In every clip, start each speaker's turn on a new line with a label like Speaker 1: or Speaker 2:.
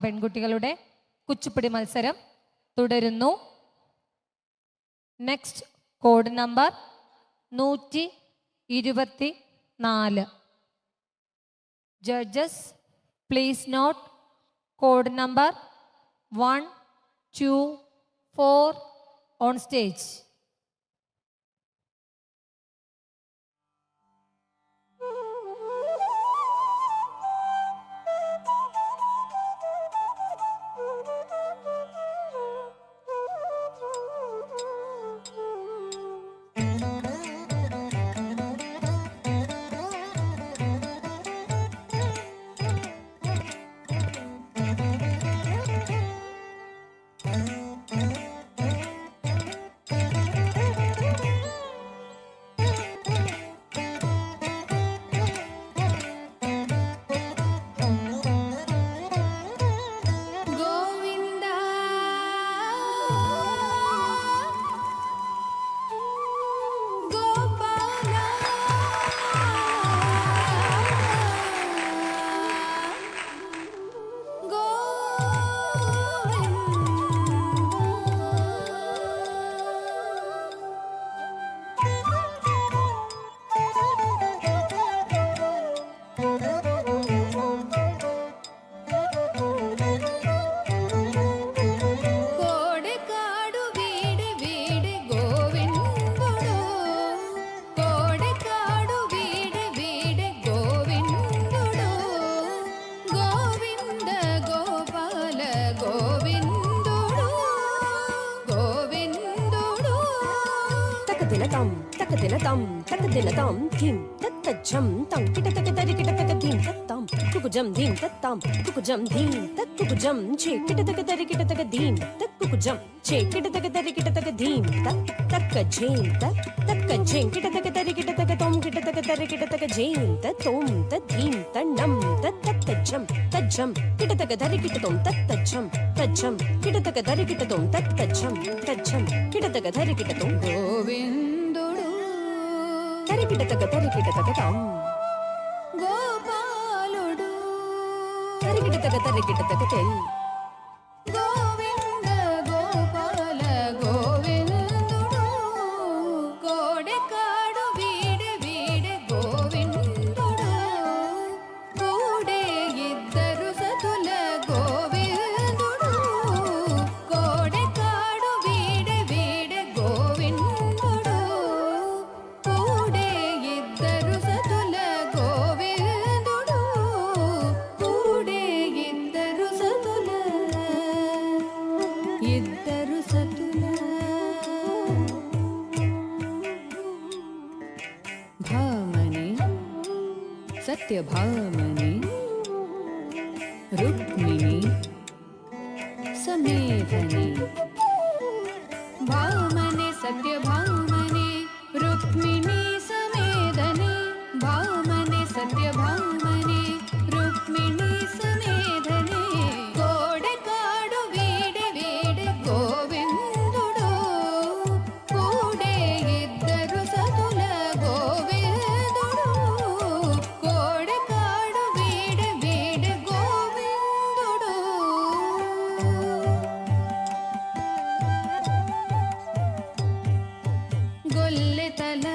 Speaker 1: പെൺകുട്ടികളുടെ കുച്ചിപ്പുടി മത്സരം തുടരുന്നു. Next code number 124. Judges please note code number 1, 2, 4 on stage.
Speaker 2: Takadilatam, thim, tattajam, tam, kitatakadari kitatakadim, tattam, kukujam, dim, tattam, kukujam, dim, tat kukujam, che, kitatakadari kitatakadim, tat kukujam, che, kitatakadari kitatakadim, tat takkajim, takkajim, kitatakadari kitatakatom, kitatakadari kitatakadim, tatom, tadim, tannam, tattajam, tajam, kitatakadari kitatom, tattajam, tajam, kitatakadari kitatom, tattajam, tajam, kitatakadari kitatom, govindudu. తరికిటతగతం గోపాలుడు తరికిటతగతెల్ గోవింద గోపాల గోవిందుడు కోడెకాడు వీడే వీడే గోవిందుడు కూడే ఇద్దరు సతుల గోవిందుడు కోడెకాడు వీడే వీడే గోవిందుడు కూడే ఇద్దరు సతుల గోవిందుడు కూడే ఇద్దరు సతుల భామని సత్యభామని రుక్మిణి సమేధని భామని సత్యభామని రుక్మిణి సమేధని భామని సత్యభామని రుక్మిణి సమేధని కోడెకాడు వీడే వీడే గోవిందుడు కూడే ఇద్దరు సతుల గోవిందుడు కోడెకాడు వీడే వీడే గోవిందుడు గొల్లె తల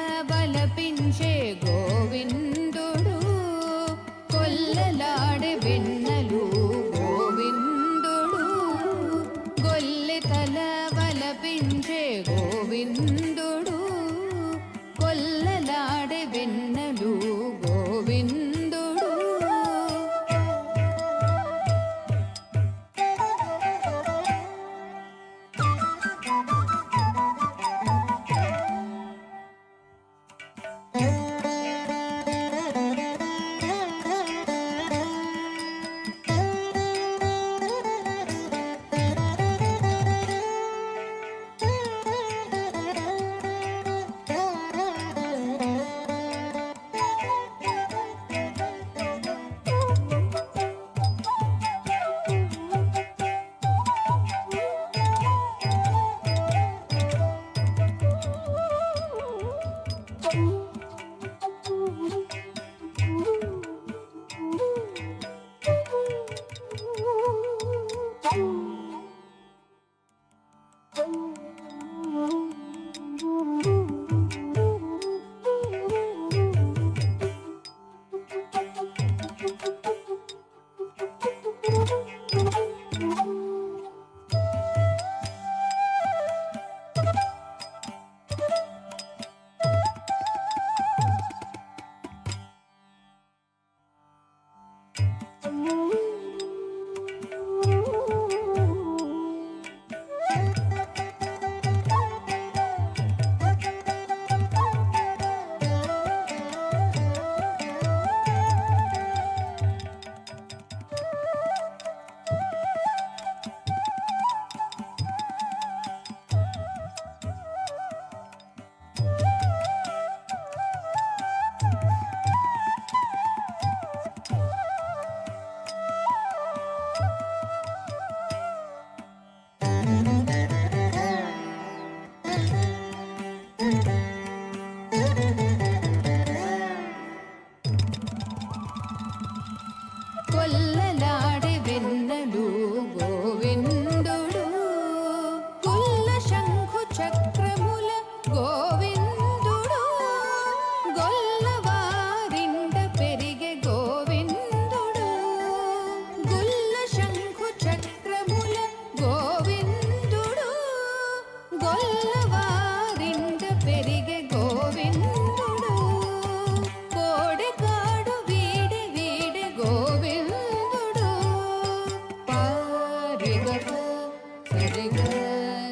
Speaker 3: सरि ग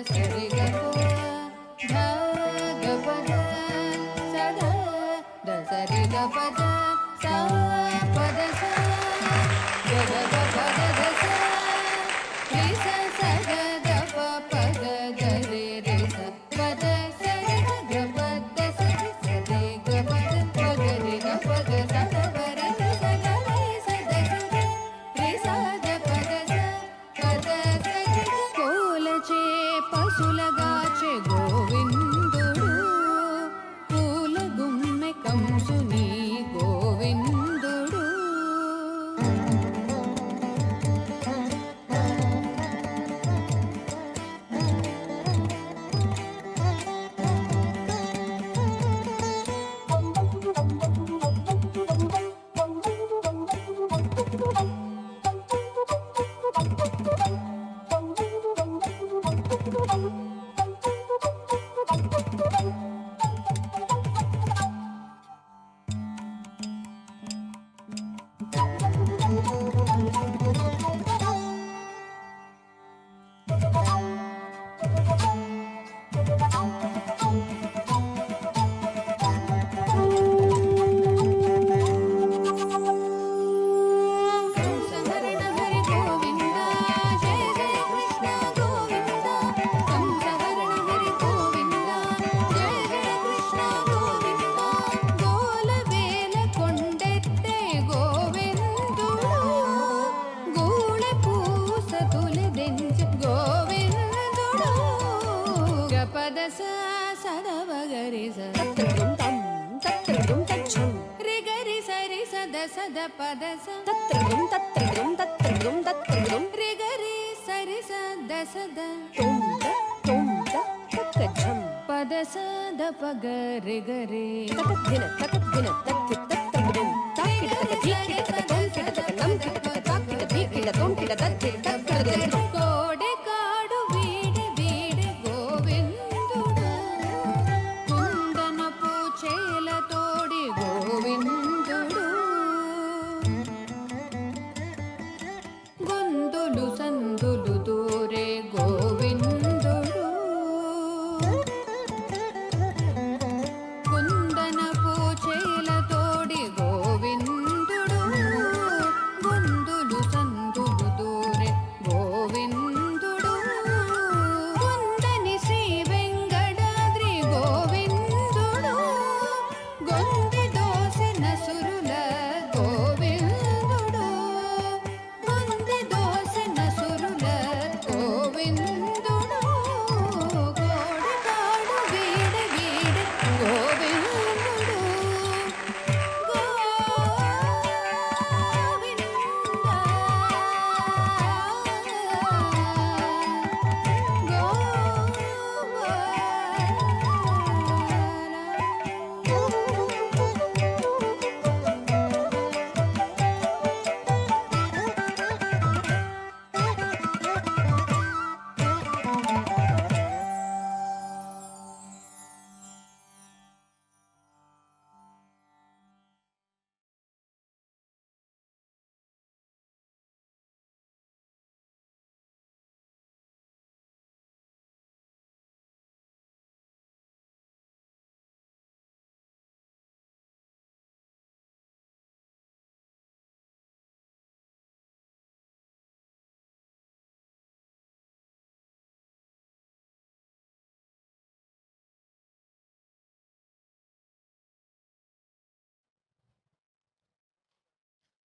Speaker 3: सरि ग प ध ग प ध स ध सरि ग प ध स प ध स ग ग ग प ध ध स रि स स ग ग प प ग ग रे रे स प ध स रि ग ग प ध स रि स रे ग प ध प ग रे ग प ग स ध प रे ग स ग रे स ध स रे रि स ध प ध स प ध स रि ग కోలచే పశులగాచే గోవిందుడు పూల గుమ్మె కంసుని గోవిందుడు కంసహరణ హరి గోవింద జయ జయ కృష్ణ గోవింద కంసహరణ హరి గోవింద జయ జయ కృష్ణ గోవింద గోలవేల కొండెత్తే గోవిందుడు గూళె పూస తులెదెంచ గోవిందుడు గపద సదవగరి
Speaker 2: తత్రదుం తం తత్రదుం తచ్చం
Speaker 3: రి గరి సరి సద సద పద స
Speaker 2: తత్రదుం తత్రదుం తత్రదుం తత్రదుం
Speaker 3: రి గరి సరి సద సద
Speaker 2: తుం ద తక్కజం
Speaker 3: పద సద పగ రి గరి
Speaker 2: తకద్దిన తకద్దిన తక్కి తత్రదుం తాకిడ తక ధీకిడ తక తోం కిడ తక నం కిడ తక తాకిడ ధీకిడ తోం కిడ తత్తి తక్కడదె
Speaker 3: కోడె కాడు వీడి వీడి గోవిందుడు కుందనపు చేల తోడి గోవిందుడు గొంతులు సందులు దూరే గోవిందుడు కుందనపు చేల తోడి గోవిందుడు గొంతులు సందులు దూరే గోవిందుడు కుందని శ్రీ వెంకటాద్రి గోవిందుడు గొంది దోసిన సురుల గోవిందుడు గొంది దోసిన సురుల గోవిందుడు కోడకాడు వీడ వీడ గోవిందుడు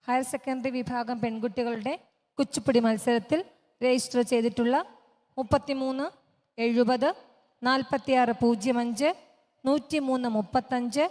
Speaker 1: ഹയർ സെക്കൻഡറി വിഭാഗം പെൺകുട്ടികളുടെ കുച്ചിപ്പുടി മത്സരത്തിൽ രജിസ്റ്റർ ചെയ്തിട്ടുള്ള 33 70 46 05 103 35